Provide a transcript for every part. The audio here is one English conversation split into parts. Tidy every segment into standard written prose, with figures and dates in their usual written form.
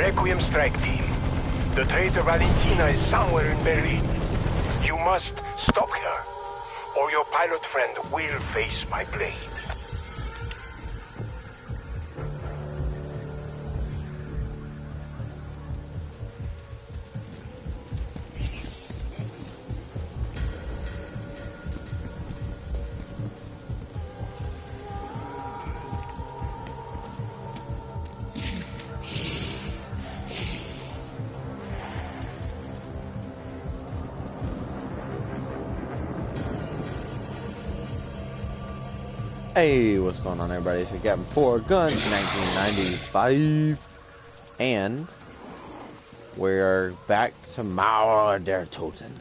Requiem strike team. The traitor Valentina is somewhere in Berlin. You must stop her, or your pilot friend will face my blade. Hey, what's going on, everybody? It's your Captain 4 Guns 1995, and we are back to Mauer der Toten.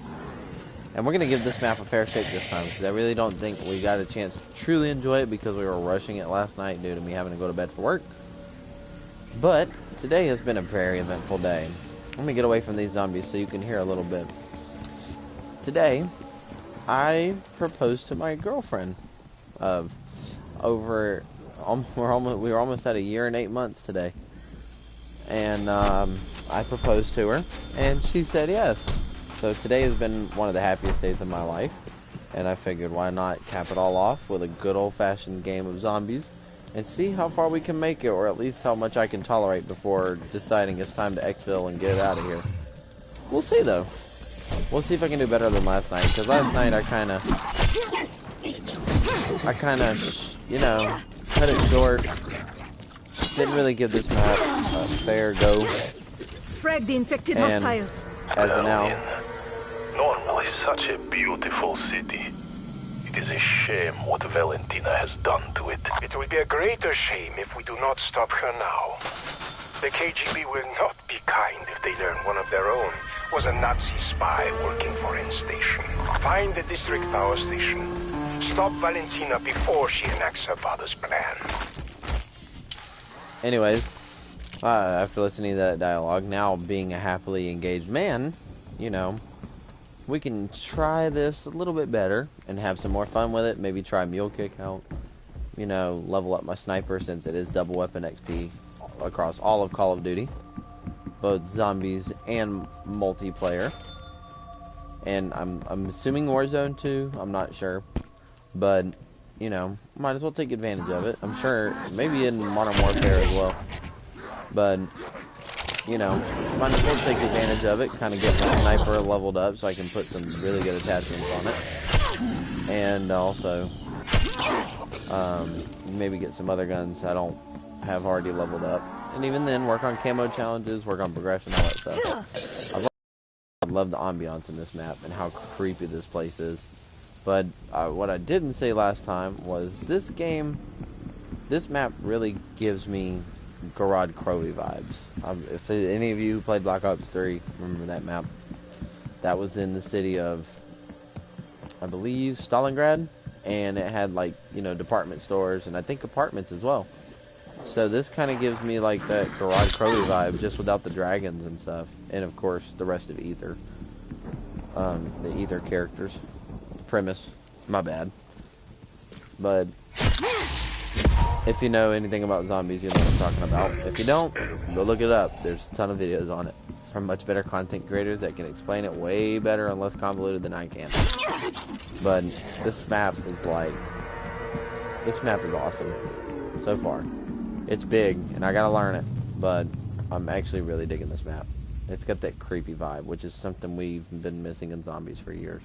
And we're going to give this map a fair shake this time, because I really don't think we got a chance to truly enjoy it because we were rushing it last night due to me having to go to bed for work. But today has been a very eventful day. Let me get away from these zombies so you can hear a little bit. Today, I proposed to my girlfriend of we were almost at a year and 8 months today, and I proposed to her, and she said yes. So today has been one of the happiest days of my life, and I figured why not cap it all off with a good old-fashioned game of zombies, and see how far we can make it, or at least how much I can tolerate before deciding it's time to exfil and get it out of here. We'll see, though. We'll see if I can do better than last night, because last night I kind of, you know, cut it short. Didn't really give this map a fair go. Frag the infected hostile. As of now, Normal is such a beautiful city. It is a shame what Valentina has done to it. It will be a greater shame if we do not stop her now. The KGB will not be kind if they learn one of their own was a Nazi spy working for N-Station. Find the district power station. Stop Valentina before she enacts her father's plan. Anyways, after listening to that dialogue, now being a happily engaged man, you know, we can try this a little bit better and have some more fun with it. Maybe try Mule Kick out. You know, level up my sniper since it is double weapon XP across all of Call of Duty. Both zombies and multiplayer. And I'm assuming Warzone too, I'm not sure. But, you know, might as well take advantage of it. I'm sure, maybe in Modern Warfare as well. But, you know, might as well take advantage of it. Kind of get my sniper leveled up so I can put some really good attachments on it. And also, maybe get some other guns I don't have already leveled up. And even then, work on camo challenges, work on progression, all that stuff. I love the ambiance in this map and how creepy this place is. But what I didn't say last time was this map really gives me Garage Crowley vibes. If any of you who played Black Ops 3 remember that map, that was in the city of, I believe, Stalingrad, and it had, like, you know, department stores and I think apartments as well. So this kind of gives me like that Garage Crowley vibe, just without the dragons and stuff, and of course the rest of Ether, the Ether characters. Premise, my bad. But if you know anything about zombies, you know what I'm talking about. If you don't, go look it up. There's a ton of videos on it from much better content creators that can explain it way better and less convoluted than I can. But this map is awesome so far. It's big and I gotta learn it, but I'm actually really digging this map. It's got that creepy vibe, which is something we've been missing in zombies for years.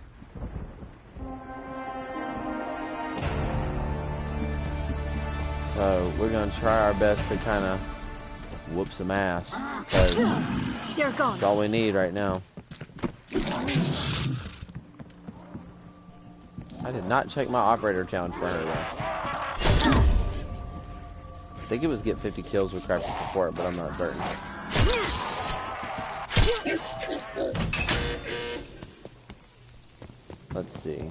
So we're gonna try our best to kind of whoop some ass, because that's all we need right now. I did not check my operator challenge for her though. I think it was get 50 kills with crafting support, but I'm not certain. Let's see.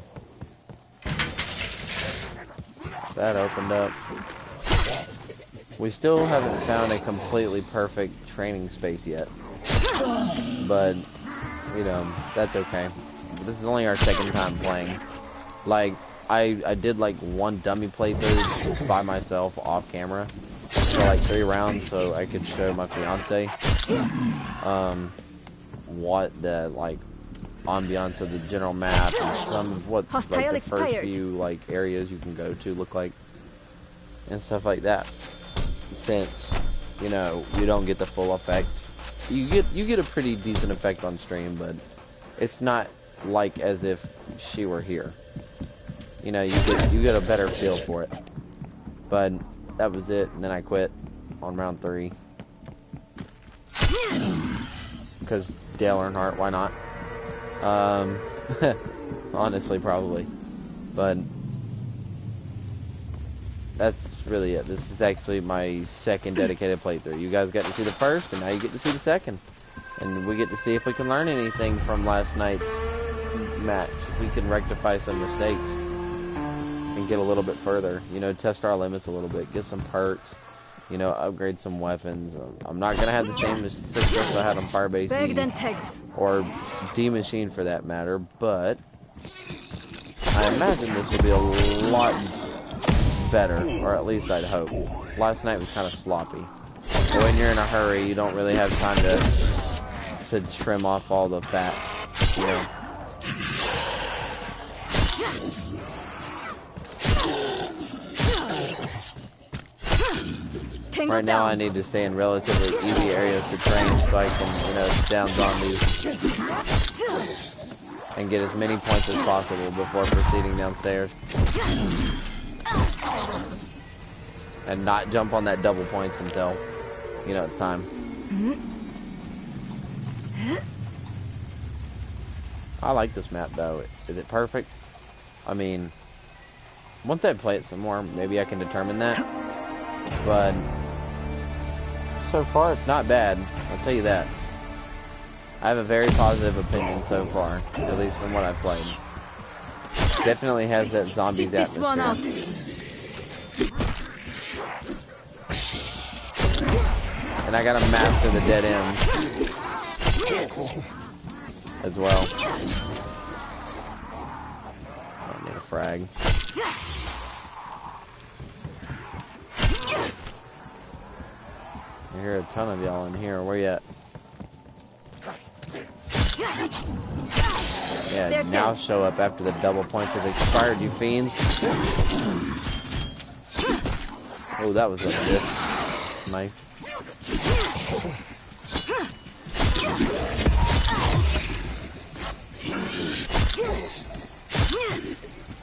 That opened up. We still haven't found a completely perfect training space yet. But, you know, that's okay. This is only our second time playing. Like, I did like one dummy playthrough by myself off camera for like 3 rounds so I could show my fiance. what the like ambiance of the general map and some of what like the first few like areas you can go to look like and stuff like that. Since you know you don't get the full effect, you get a pretty decent effect on stream, but it's not like as if she were here. You know, you get a better feel for it. But that was it, and then I quit on round 3 because Dale Earnhardt, why not? Honestly, probably, but that's really it. This is actually my second dedicated playthrough. You guys got to see the first, and now you get to see the second, and we get to see if we can learn anything from last night's match. If we can rectify some mistakes and get a little bit further, you know, test our limits a little bit, get some perks, you know, upgrade some weapons. I'm not gonna have the same success I had on Firebase or D-Machine for that matter, but I imagine this will be a lot better, or at least I'd hope. Last night was kind of sloppy. But when you're in a hurry, you don't really have time to trim off all the fat, you know. Right now I need to stay in relatively easy areas to train so I can, you know, down zombies and get as many points as possible before proceeding downstairs. And not jump on that double points until, you know, it's time. I like this map though. Is it perfect? I mean, once I play it some more, maybe I can determine that. But so far, it's not bad. I'll tell you that. I have a very positive opinion so far, at least from what I've played. Definitely has that zombies atmosphere. And I gotta master the dead end as well. I don't need a frag. I hear a ton of y'all in here. Where you at? Yeah, now show up after the double points have expired, you fiends. Oh, that was a good knife.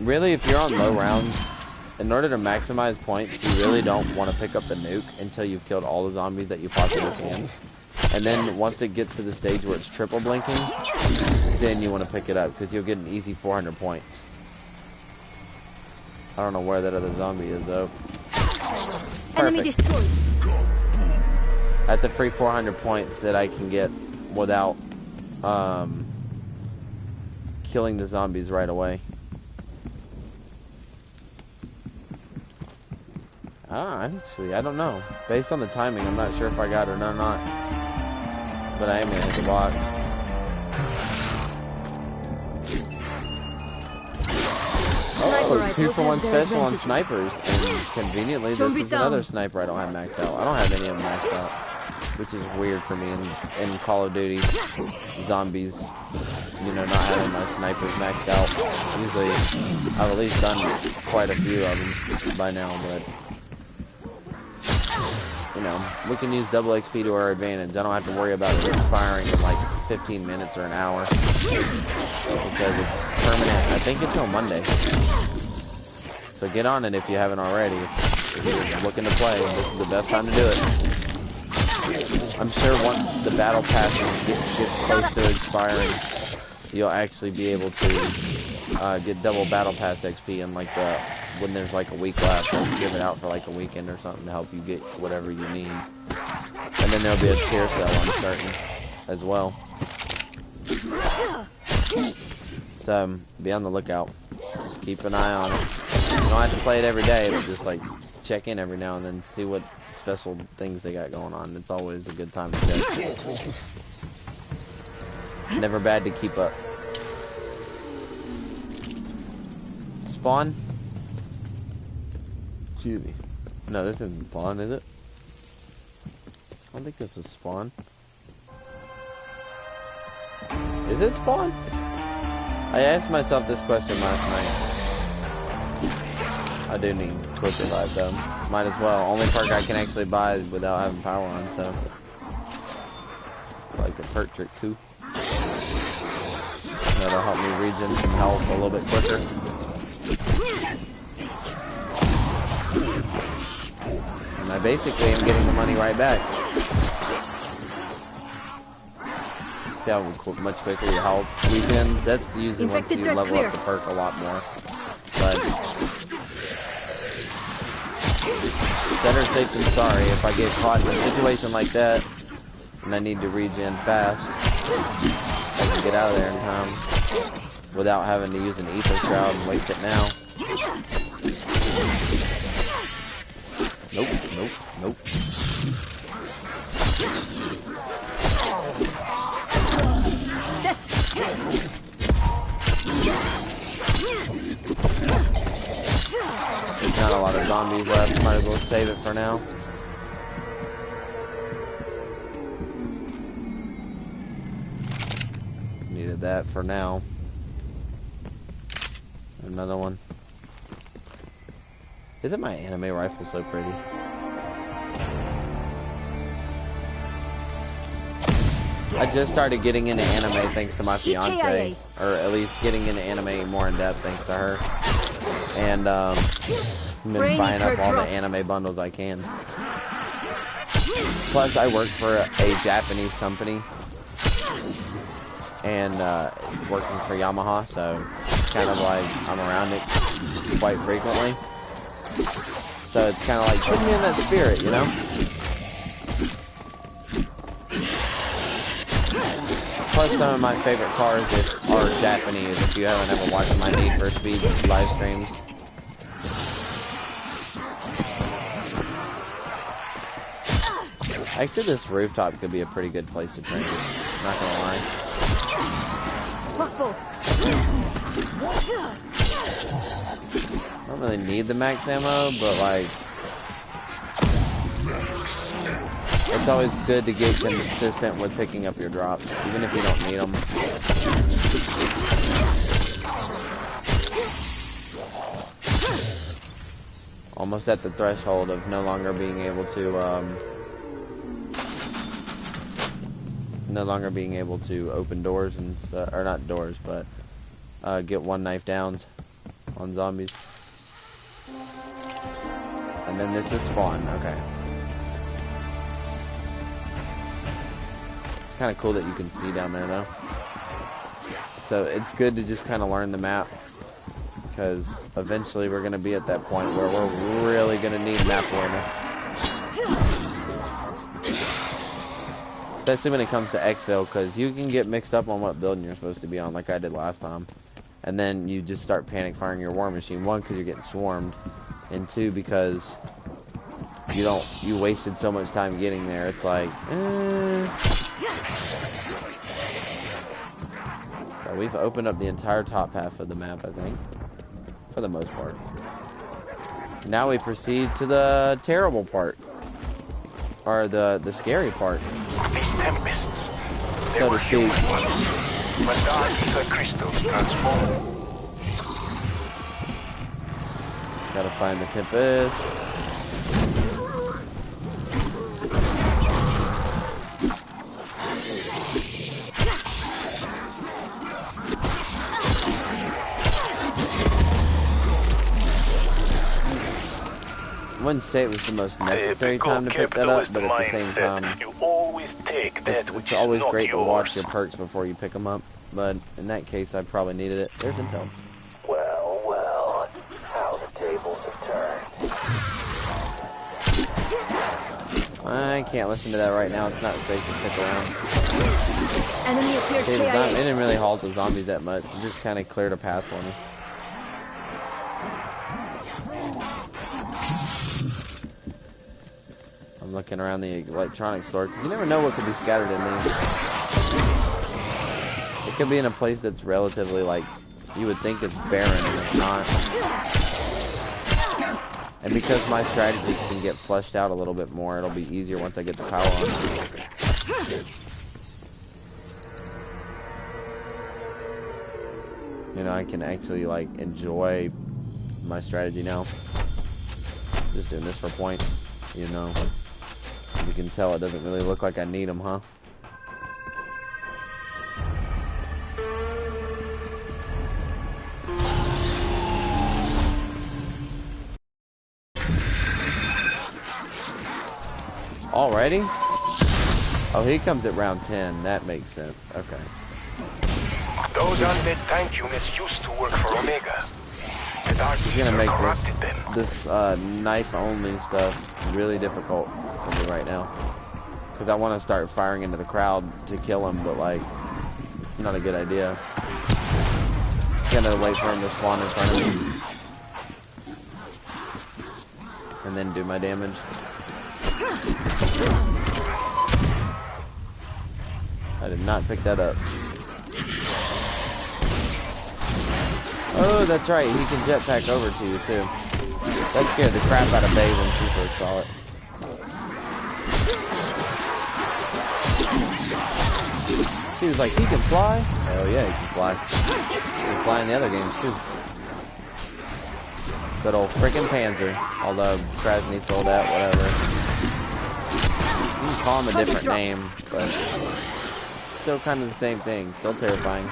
Really, if you're on low rounds, in order to maximize points, you really don't want to pick up the nuke until you've killed all the zombies that you possibly can. And then once it gets to the stage where it's triple blinking, then you want to pick it up because you'll get an easy 400 points. I don't know where that other zombie is though. Enemy destroyed. That's a free 400 points that I can get without killing the zombies right away. Actually, I don't know. Based on the timing, I'm not sure if I got it or not. But I am gonna hit the box. Oh, 2-for-1 special on snipers. And conveniently, this is another sniper I don't have maxed out. I don't have any of them maxed out. Which is weird for me in Call of Duty Zombies. You know, not having my snipers maxed out. Usually, I've at least done quite a few of them by now, but you know, we can use double XP to our advantage. I don't have to worry about it expiring in like 15 minutes or an hour because it's permanent. I think until Monday. So get on it if you haven't already. If you're looking to play, this is the best time to do it. I'm sure once the battle passes get close to expiring, you'll actually be able to get double battle pass XP in like when there's like a week left. They'll give it out for like a weekend or something to help you get whatever you need. And then there'll be a tier sale, I'm certain, as well. So be on the lookout. Just keep an eye on it. You don't have to play it every day, but just like check in every now and then, see what special things they got going on. It's always a good time to check. Never bad to keep up. Spawn? Excuse me. No, this isn't spawn, is it? I don't think this is spawn. Is it spawn? I asked myself this question last night. I do need quick revive though. Might as well. Only perk I can actually buy is without having power on, so. I like the perk trick too. That'll help me regen some health a little bit quicker. And I basically am getting the money right back. See how much quicker your health weakens? That's usually once you level up the perk a lot more. But better safe than sorry. If I get caught in a situation like that and I need to regen fast, I can get out of there in time without having to use an ether shroud and waste it now. Nope, nope, nope. There's not a lot of zombies left. Might as well save it for now. Needed that for now. Another one. Isn't my anime rifle so pretty? I just started getting into anime thanks to my fiance, or at least getting into anime more in depth thanks to her. And been buying up all the anime bundles I can. Plus, I work for a Japanese company and working for Yamaha, so kind of like I'm around it quite frequently. So it's kind of like put me in that spirit, you know. Plus, some of my favorite cars are Japanese. If you haven't ever watched my Need for Speed live streams. Actually, this rooftop could be a pretty good place to train. Not gonna lie. I don't really need the max ammo, but like, it's always good to get consistent with picking up your drops, even if you don't need them. Almost at the threshold of no longer being able to, open doors and stuff, or not doors, but get one knife downs on zombies. And then this is spawn. Okay. It's kind of cool that you can see down there though. So it's good to just kind of learn the map, because eventually we're going to be at that point where we're really going to need map awareness. Especially when it comes to exfil, because you can get mixed up on what building you're supposed to be on, like I did last time. And then you just start panic firing your war machine. One, because you're getting swarmed. And two, because you wasted so much time getting there. It's like, So we've opened up the entire top half of the map, I think. For the most part. Now we proceed to the terrible part. Or the scary part. These tempests, So to speak. but dark ether crystals transform. Gotta find the tempest. I wouldn't say it was the most necessary time to pick that up, but at the same time, You always take that it's always great to watch your perks before you pick them up. But in that case, I probably needed it. There's intel. Well, well, how the tables have turned. I can't listen to that right now. It's not safe to stick around. Enemy appears See, KIA. it didn't really halt the zombies that much. It just kind of cleared a path for me. I'm looking around the electronics store, because you never know what could be scattered in these. It could be in a place that's relatively, like, you would think is barren, and it's not. And because my strategy can get fleshed out a little bit more, it'll be easier once I get the power on. You know, I can actually, like, enjoy my strategy now. Just doing this for points, you know. As you can tell, it doesn't really look like I need them, huh? Alrighty. Oh, he comes at round 10. That makes sense. Okay. Those undead tank units used to work for Omega. The Dark He's gonna Eater make corrupted them. this knife-only stuff really difficult for me right now. Because I want to start firing into the crowd to kill him, but, like, it's not a good idea. I'm gonna wait for him to spawn in front of me. And then do my damage. I did not pick that up. Oh, that's right. He can jetpack over to you, too. That scared the crap out of Bae when she first saw it. She was like, he can fly? Oh, yeah, he can fly. He can fly in the other games, too. Good old freaking Panzer. Although, Krasny sold out, whatever. You can call him a different name, but still kind of the same thing. Still terrifying.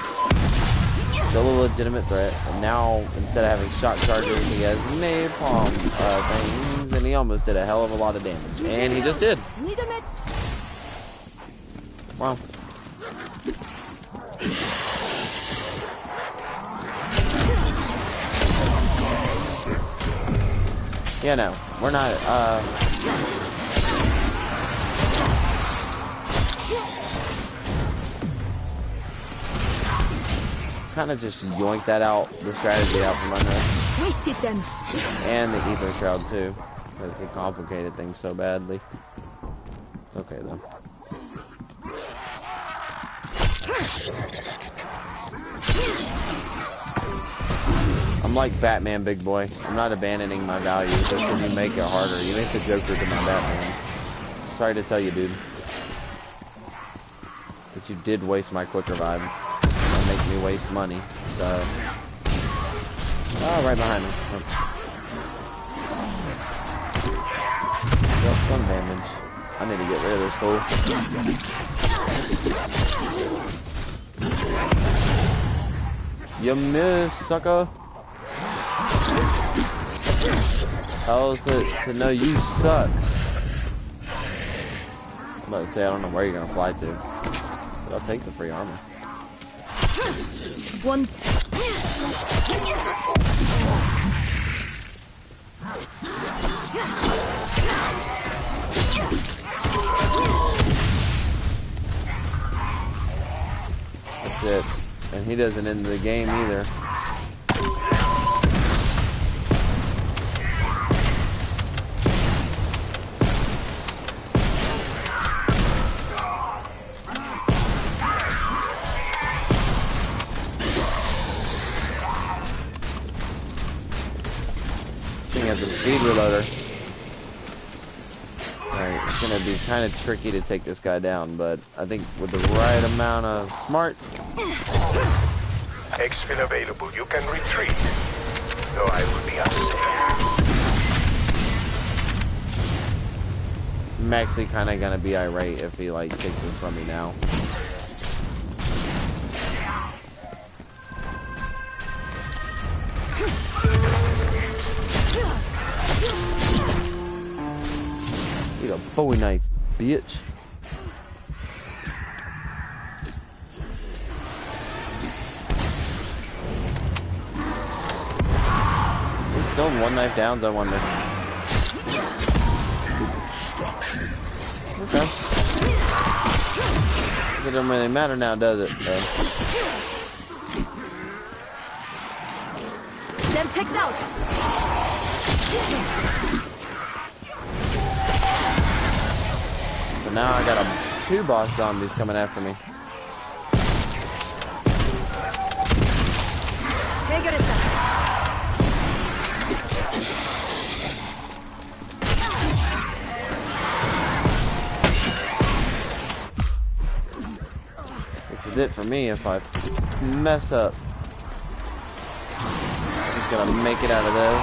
Still a legitimate threat. And now, instead of having shock charges, he has napalm things, and he almost did a hell of a lot of damage. And he just did. Wow. Yeah, no, we're not, kind of just yoink that out, the strategy out from under us. Wasted them. And the ether shroud too, because it complicated things so badly. It's okay though. I'm like Batman, big boy. I'm not abandoning my values just because you make it harder. You make the Joker to my Batman. Sorry to tell you, dude. But you did waste my quick revive. And make me waste money. So. Oh, right behind me. Dealt some damage. I need to get rid of this fool. You miss, sucker. How is it to know you suck? I'm about to say, I don't know where you're gonna fly to. But I'll take the free armor. One. That's it. And he doesn't end the game either. As a speed reloader. Alright, it's gonna be kind of tricky to take this guy down, but I think with the right amount of smarts. Exfil available. You can retreat. Though I will be upset. I'm actually kind of gonna be irate if he like takes this from me now. Need a Bowie knife, bitch. He's still one knife downs, I wonder. Okay. It doesn't really matter now, does it? Semtex out. So now I got two boss zombies coming after me. This is it for me if I mess up. gonna make it out of this.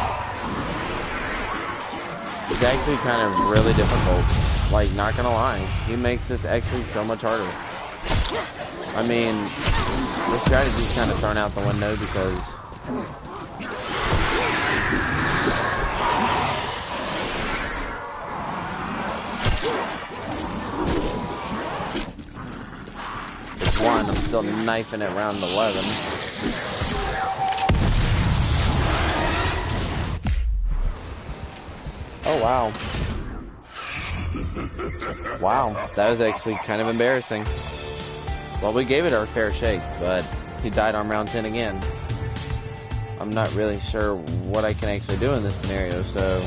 It's actually kind of really difficult. Like, not gonna lie. He makes this actually so much harder. I mean, the strategy's kind of thrown out the window because it's one, I'm still knifing it round 11. Oh, wow. Wow, that was actually kind of embarrassing. Well, we gave it our fair shake, but he died on round 10 again. I'm not really sure what I can actually do in this scenario, so...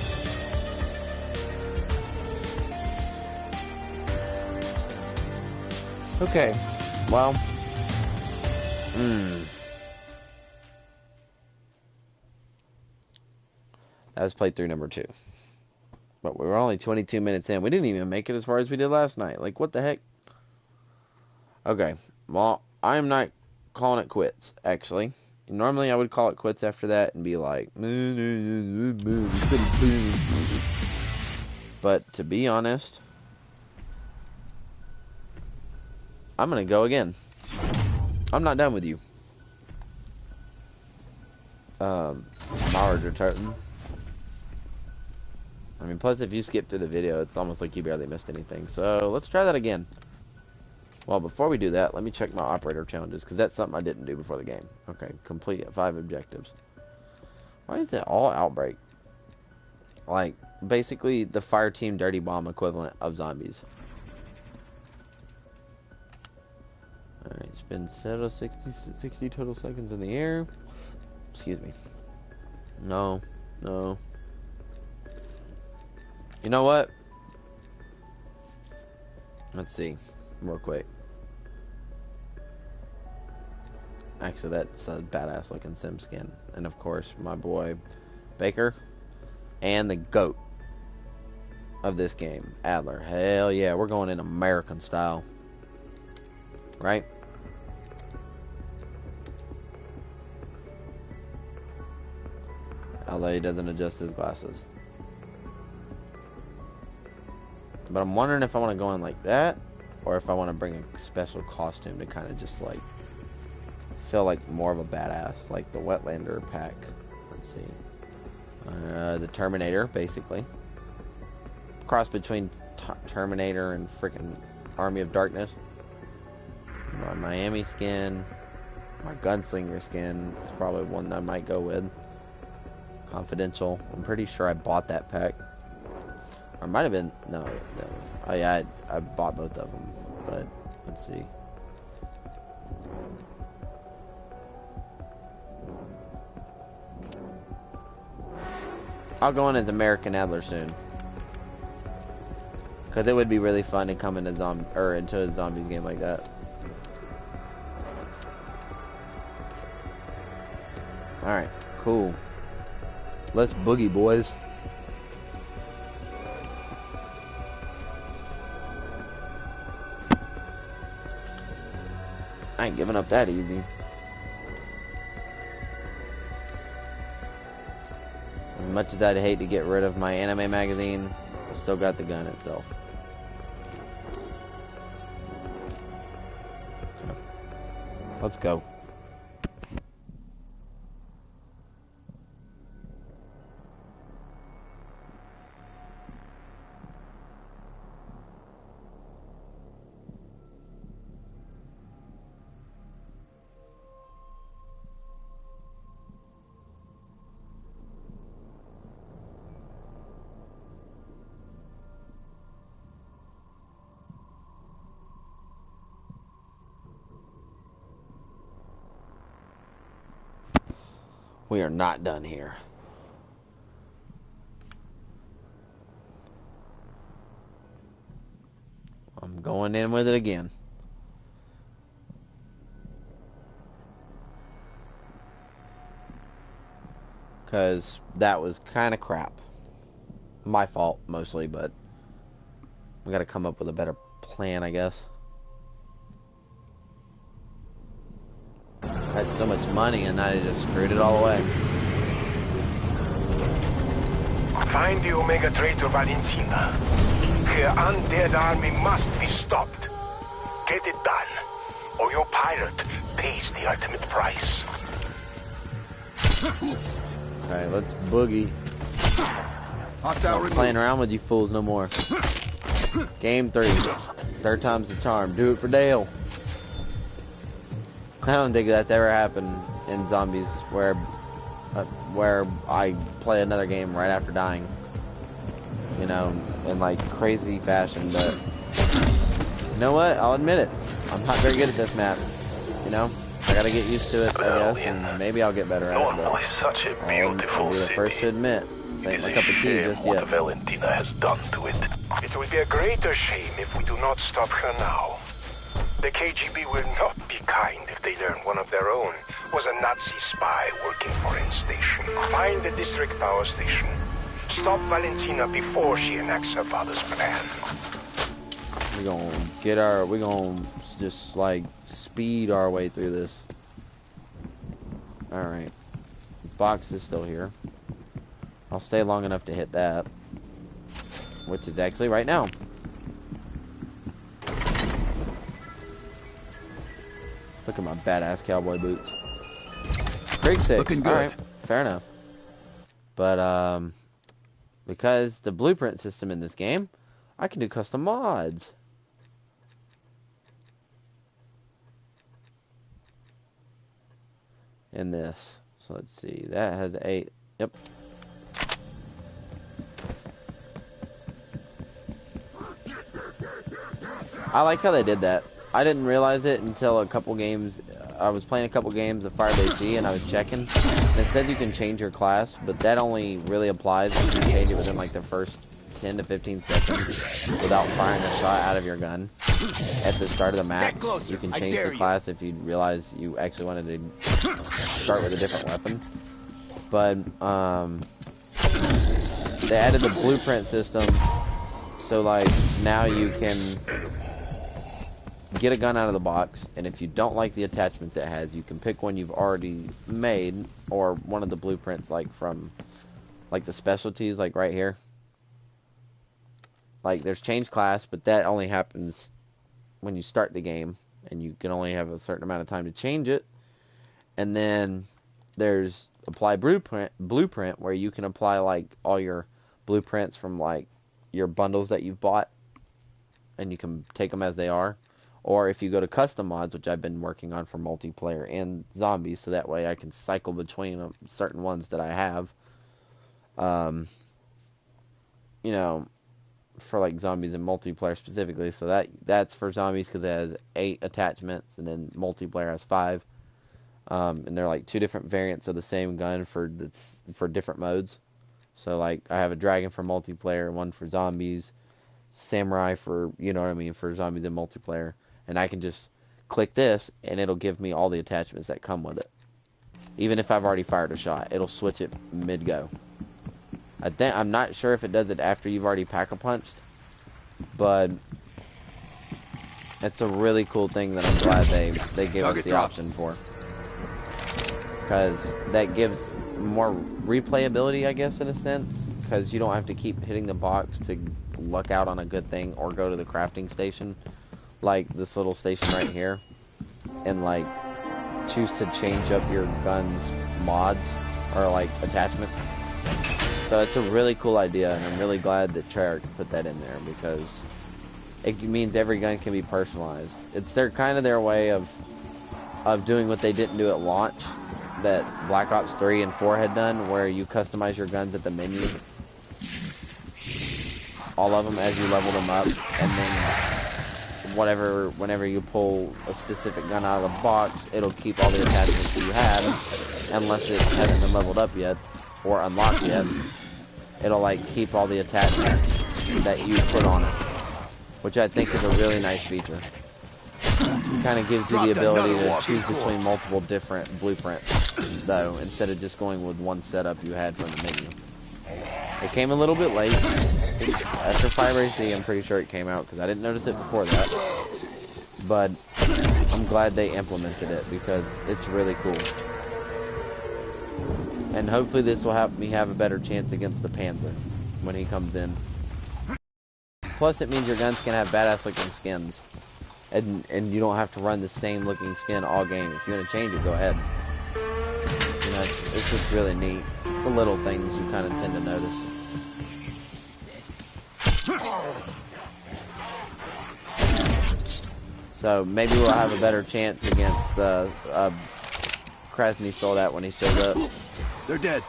Okay, well... That was playthrough number 2. But we were only 22 minutes in. We didn't even make it as far as we did last night. Like, what the heck? Okay, well, I'm not calling it quits, actually. Normally, I would call it quits after that and be like... But, to be honest... I'm gonna go again. I'm not done with you. Mars or Toten. I mean, plus if you skip through the video, it's almost like you barely missed anything. So, let's try that again. Well, before we do that, let me check my operator challenges, because that's something I didn't do before the game. Okay, complete 5 objectives. Why is it all outbreak? Like, basically the fire team dirty bomb equivalent of zombies. Alright, spend 60 total seconds in the air. Excuse me. No. You know what? Let's see. Real quick. Actually, that's a badass looking sim skin. And of course, my boy Baker. And the GOAT of this game, Adler. Hell yeah, we're going in American style. Right? Although he doesn't adjust his glasses. But I'm wondering if I want to go in like that, or if I want to bring a special costume to kind of just like feel like more of a badass, like the Wetlander pack. Let's see. The Terminator, basically. Cross between Terminator and freaking Army of Darkness. My Miami skin. My Gunslinger skin is probably one that I might go with. Confidential. I'm pretty sure I bought that pack. Or it might have been... No. Oh yeah, I bought both of them. But, let's see. I'll go in as American Adler soon. Because it would be really fun to come into into a zombies game like that. Alright, cool. Let's boogie, boys. I ain't giving up that easy. As much as I'd hate to get rid of my anime magazine, I still got the gun itself. Okay. Let's go. We are not done here. I'm going in with it again. Because that was kind of crap. My fault, mostly, but we got to come up with a better plan, I guess. I had so much money and I just screwed it all away. Find the Omega traitor Valentina. Her undead army must be stopped. Get it done, or your pirate pays the ultimate price. Alright, let's boogie. Hostile Not playing around with you fools no more. Game 3. Third time's the charm. Do it for Dale. I don't think that's ever happened in Zombies where I play another game right after dying. You know, in like crazy fashion, but you know what? I'll admit it. I'm not very good at this map. You know? I gotta get used to it, I guess, and maybe I'll get better at it, but Such a beautiful I'll be the first to admit, this ain't my cup of tea just yet. What Valentina has done to it. It will be a greater shame if we do not stop her now. The KGB will not be kind if they learn one of their own was a Nazi spy working for N-Station. Find the district power station. Stop Valentina before she enacts her father's plan. We're gonna just like speed our way through this. Alright. Box is still here. I'll stay long enough to hit that. Which is actually right now. Look at my badass cowboy boots. Creek 6. Looking good. Alright, fair enough. But, because the blueprint system in this game, I can do custom mods. In this. So let's see. That has 8. Yep. I like how they did that. I didn't realize it until a couple games. I was playing a couple games of Firebase G and I was checking. And it said you can change your class, but that only really applies if you change it within like the first 10 to 15 seconds without firing a shot out of your gun. At the start of the map, you can change the class if you realize you actually wanted to start with a different weapon. But they added the blueprint system, so like now you can get a gun out of the box, and if you don't like the attachments it has, you can pick one you've already made, or one of the blueprints like from like the specialties, like right here. Like there's change class, but that only happens when you start the game, and you can only have a certain amount of time to change it. And then there's apply blueprint where you can apply like all your blueprints from like your bundles that you've bought, and you can take them as they are. Or if you go to custom mods, which I've been working on for multiplayer and zombies, so that way I can cycle between certain ones that I have. You know, for like zombies and multiplayer specifically. So that's for zombies because it has 8 attachments, and then multiplayer has 5. And they're like 2 different variants of the same gun for different modes. So like I have a dragon for multiplayer, one for zombies, samurai for, you know what I mean, for zombies and multiplayer. And I can just click this and it'll give me all the attachments that come with it. Even if I've already fired a shot, it'll switch it mid-go. I'm not sure if it does it after you've already pack-a-punched, but it's a really cool thing that I'm glad they gave us the option for. Because that gives more replayability, I guess, in a sense. Because you don't have to keep hitting the box to luck out on a good thing or go to the crafting station. Like this little station right here. And like choose to change up your gun's mods or like attachments. So it's a really cool idea, and I'm really glad that Treyarch put that in there, because it means every gun can be personalized. It's kind of their way of doing what they didn't do at launch, that Black Ops 3 and 4 had done, where you customize your guns at the menu, all of them as you level them up, and then whenever you pull a specific gun out of the box, it'll keep all the attachments you had, unless it hasn't been leveled up yet or unlocked yet. It'll like keep all the attachments that you put on it, which I think is a really nice feature. Kind of gives you the ability to choose between multiple different blueprints, though, instead of just going with one setup you had from the menu. It came a little bit late. After Firebase D, I'm pretty sure it came out, because I didn't notice it before that. But I'm glad they implemented it, because it's really cool. And hopefully this will help me have a better chance against the Panzer. when he comes in. Plus, it means your guns can have badass looking skins. And you don't have to run the same looking skin all game. If you want to change it, go ahead. You know, it's just really neat. It's the little things you kind of tend to notice. So maybe we'll have a better chance against Krasny Soldat when he shows up. They're dead.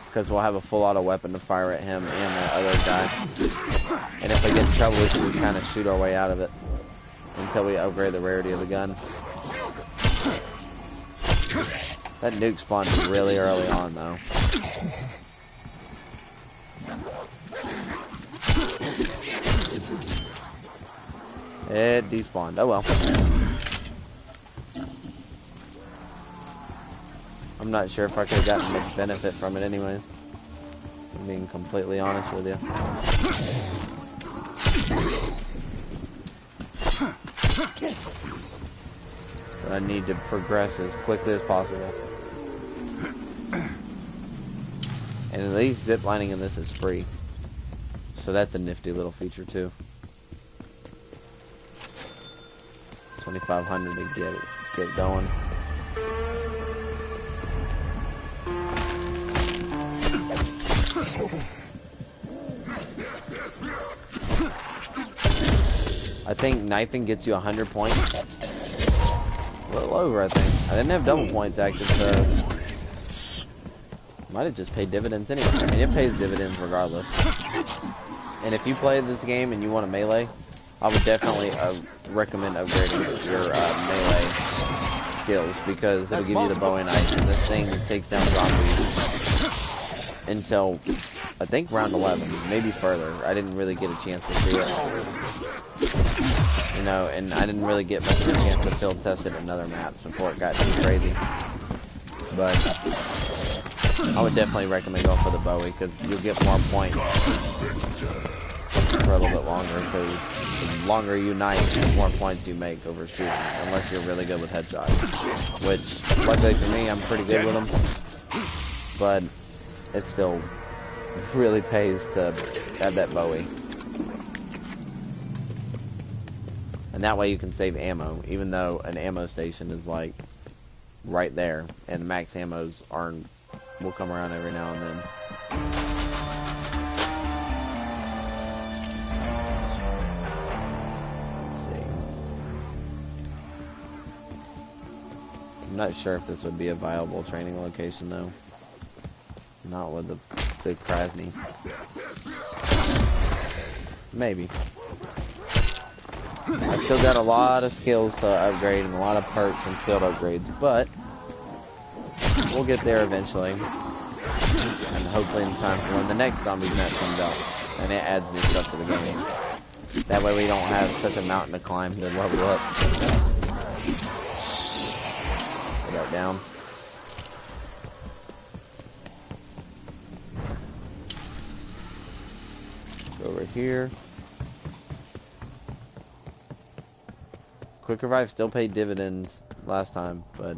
Because we'll have a full auto weapon to fire at him and that other guy. And if we get in trouble, we can just kind of shoot our way out of it until we upgrade the rarity of the gun. That nuke spawned really early on, though. It despawned. Oh well. I'm not sure if I could have gotten much benefit from it anyways. I'm being completely honest with you. But I need to progress as quickly as possible. And at least ziplining in this is free. So that's a nifty little feature too. 2,500 to get going. I think knifing gets you 100 points. A little over, I think. I didn't have double points active, so might have just paid dividends anyway. I mean, it pays dividends regardless. And if you play this game and you want a melee, I would definitely recommend upgrading your melee skills, because it'll give you the bow and knife, and this thing takes down zombies until I think round 11, maybe further. I didn't really get a chance to see it, you know, and I didn't really get much of a chance to field test it in other maps before it got too crazy. But I would definitely recommend going for the Bowie, because you'll get more points for a little bit longer, because the longer you knife, the more points you make over shooting, unless you're really good with headshots. Which, luckily for me, I'm pretty good with them. But it still really pays to have that Bowie. And that way you can save ammo, even though an ammo station is like right there, and max ammos will come around every now and then. I'm not sure if this would be a viable training location, though. Not with the Krasny. Maybe. I've still got a lot of skills to upgrade and a lot of perks and field upgrades, but we'll get there eventually. And hopefully in time for when the next zombie map comes out. And it adds new stuff to the game. That way we don't have such a mountain to climb to level up. That down. Go over here. Quick revive still paid dividends last time, but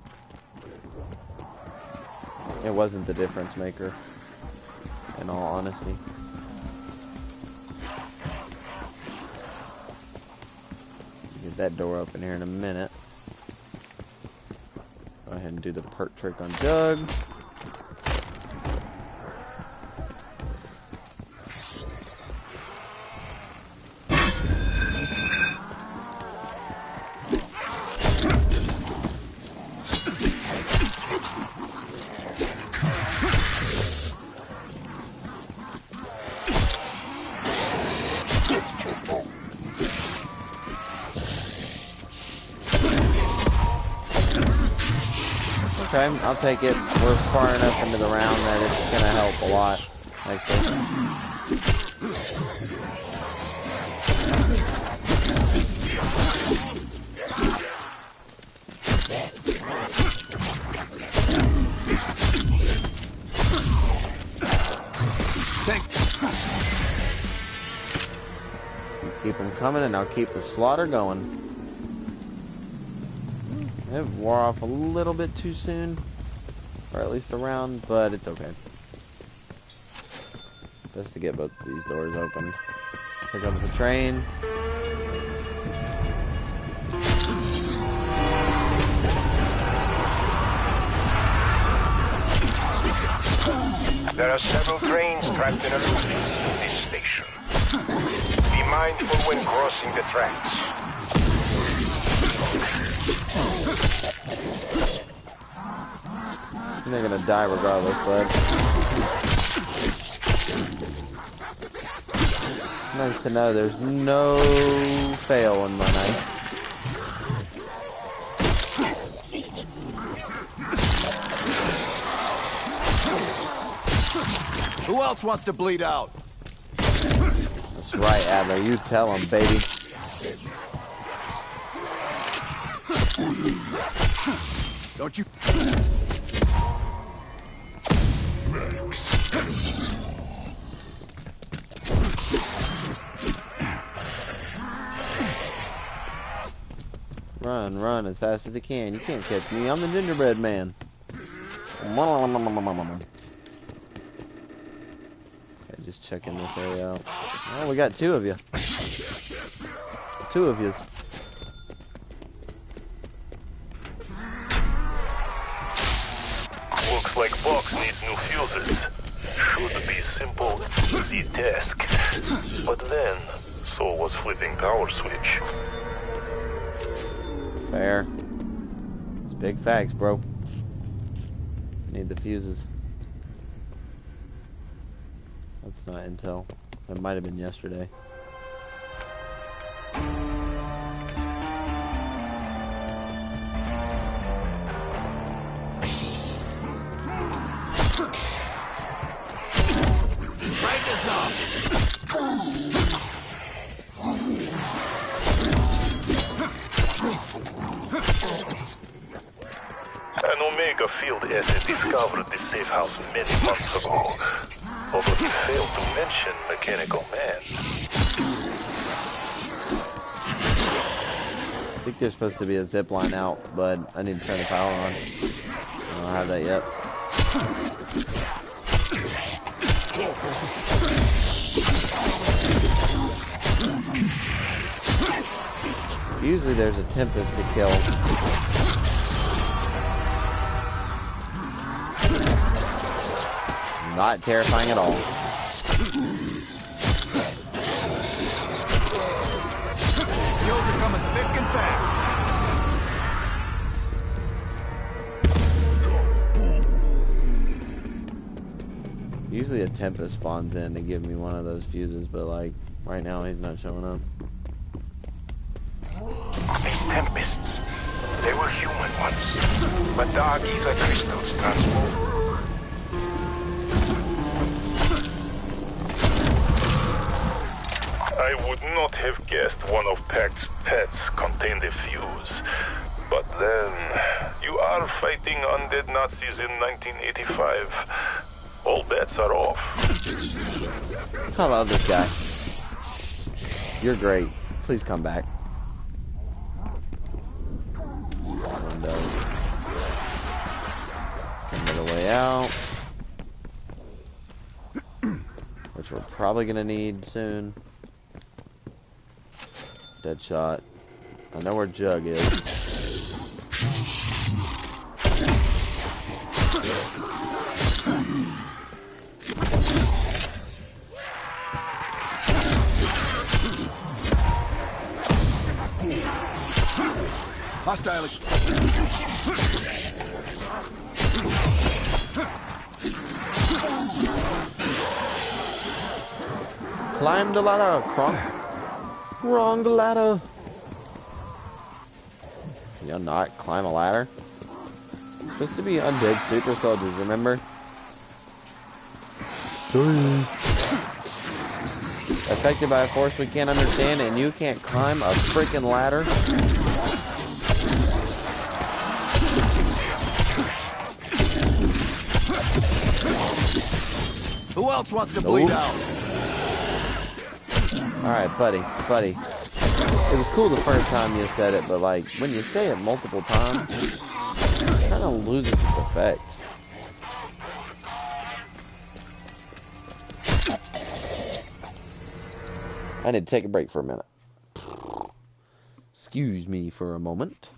it wasn't the difference maker, in all honesty. Get that door open here in a minute. Go ahead and do the perk trick on Doug. Okay, I'll take it. We're far enough into the round that it's going to help a lot, actually. Keep them coming, and I'll keep the slaughter going. It wore off a little bit too soon, or at least a round, but it's okay. Best to get both of these doors open. Here comes the train. There are several trains trapped in a loop at this station. Be mindful when crossing the tracks. They're gonna die regardless, bud. Nice to know there's no fail in my night. Who else wants to bleed out? That's right, Adler. You tell him, baby. Don't you... Run, run as fast as you can. You can't catch me. I'm the gingerbread man. Okay, just checking this area out. Oh, we got two of you. Two of yous. Looks like box needs new fuses. Should be simple, easy task. But then, so was flipping power switch. Fair. It's big facts, bro. Need the fuses. That's not intel. That might have been yesterday. An Omega field asset discovered this safe house many months ago. Although he failed to mention Mechanical Man. I think there's supposed to be a zip line out, but I need to turn the power on. I don't have that yet. Usually there's a Tempest to kill. Not terrifying at all. Kills are coming thick and fast. Usually a Tempest spawns in to give me one of those fuses, but like right now he's not showing up. These Tempests, they were human once. But dark ether crystals transformed. I would not have guessed one of Pact's pets contained a fuse. But then, you are fighting undead Nazis in 1985. All bets are off. I love this guy. You're great. Please come back. Window. Send it way out. Which we're probably gonna need soon. Deadshot. I know where Jug is. Hostile. Climb the ladder, Kronk. Wrong ladder. Can you not climb a ladder? It's supposed to be undead super soldiers, remember? Affected by a force we can't understand, and you can't climb a freaking ladder? Who else wants to bleed out? Alright, buddy. It was cool the first time you said it, but like, when you say it multiple times, it kind of loses its effect. I need to take a break for a minute. Excuse me for a moment.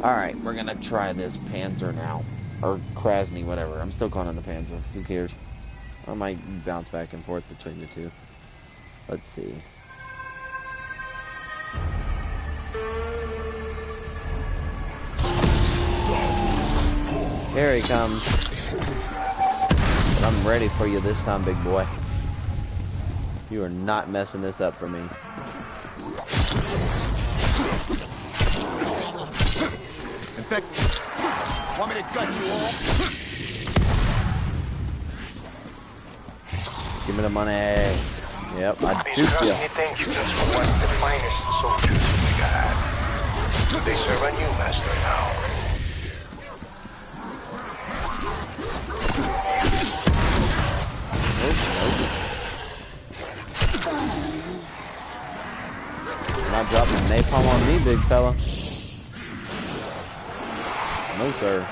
Alright, we're gonna try this Panzer now. Or Krasny, whatever. I'm still calling it the Panzer. Who cares? I might bounce back and forth between the two. Let's see. Here he comes. But I'm ready for you this time, big boy. You are not messing this up for me. Want me to gut you all? Give me the money. Yep, I do feel. Thank you just for one of the finest soldiers we got. They serve a new master now. Not dropping napalm on me, big fella. No, sir.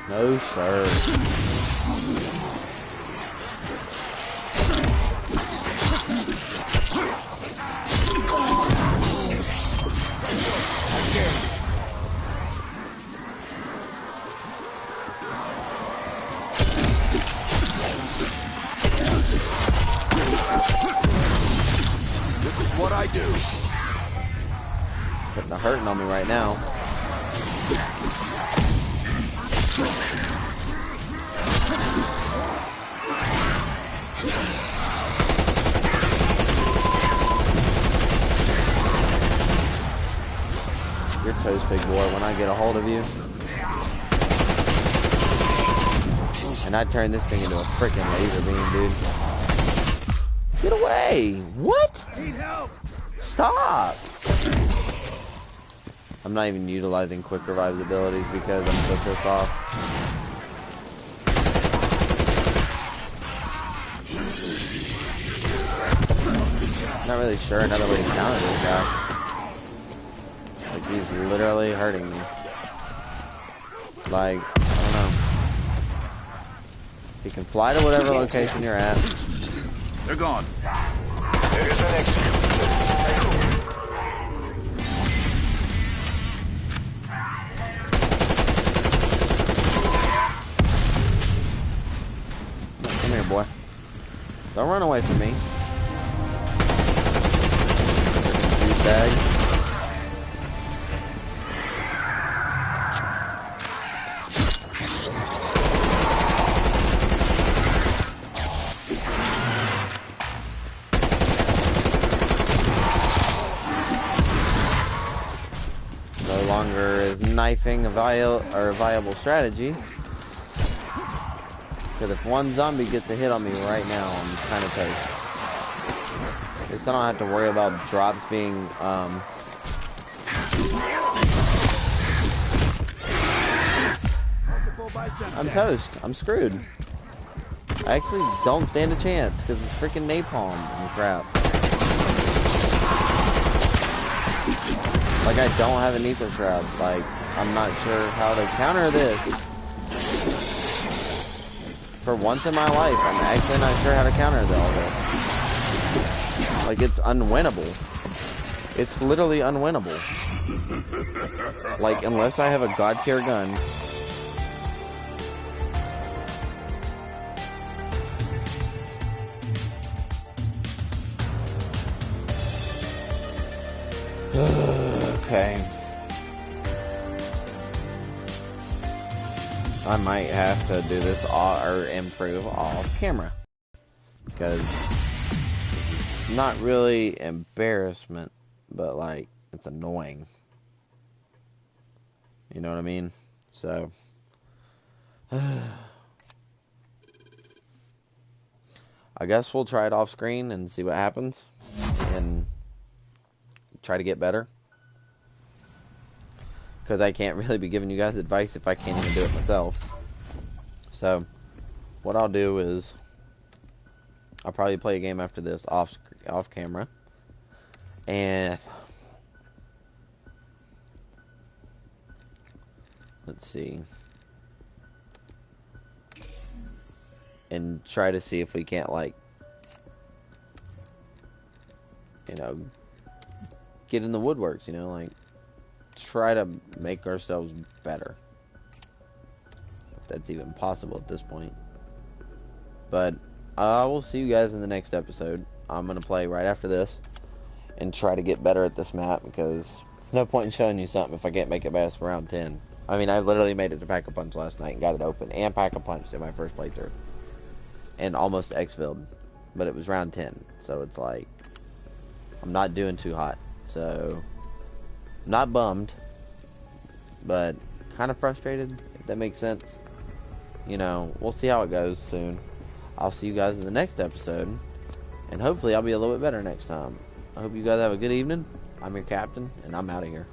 No, sir. This is what I do. Putting the hurting on me right now. You're toast, big boy, when I get a hold of you. And I turn this thing into a freaking laser beam, dude. Get away! What? Need help. Stop! I'm not even utilizing quick revive abilities because I'm so pissed off. Not really sure another way to counter this guy. Like, he's literally hurting me. Like, I don't know. You can fly to whatever location you're at. They're gone. There's an exit. Come here, boy. Don't run away from me. Douchebag. No longer is knifing a viable strategy. Because if one zombie gets a hit on me right now, I'm kind of toast. At least I don't have to worry about drops being, I'm toast. I'm screwed. I actually don't stand a chance because it's freaking napalm and crap. Like, I don't have an ether shroud. Like, I'm not sure how to counter this. For once in my life, I'm actually not sure how to counter all this. Like, it's unwinnable. It's literally unwinnable. Like, unless I have a god tier gun. Okay. I might have to do this or improve off camera. Because it's not really embarrassment, but like, it's annoying. You know what I mean? So, I guess we'll try it off screen and see what happens. And try to get better. Because I can't really be giving you guys advice if I can't even do it myself. So, what I'll do is, I'll probably play a game after this off camera. And let's see. And try to see if we can't, like, you know, get in the woodworks, you know, like, try to make ourselves better. If that's even possible at this point. But we'll see you guys in the next episode. I'm going to play right after this and try to get better at this map, because it's no point in showing you something if I can't make it past round 10. I mean, I literally made it to Pack-a-Punch last night and got it open, and Pack-a-Punched in my first playthrough. And almost X-filled. But it was round 10, so it's like, I'm not doing too hot. So, not bummed, but kind of frustrated, if that makes sense. You know, we'll see how it goes soon. I'll see you guys in the next episode, and hopefully I'll be a little bit better next time. I hope you guys have a good evening. I'm your captain, and I'm out of here.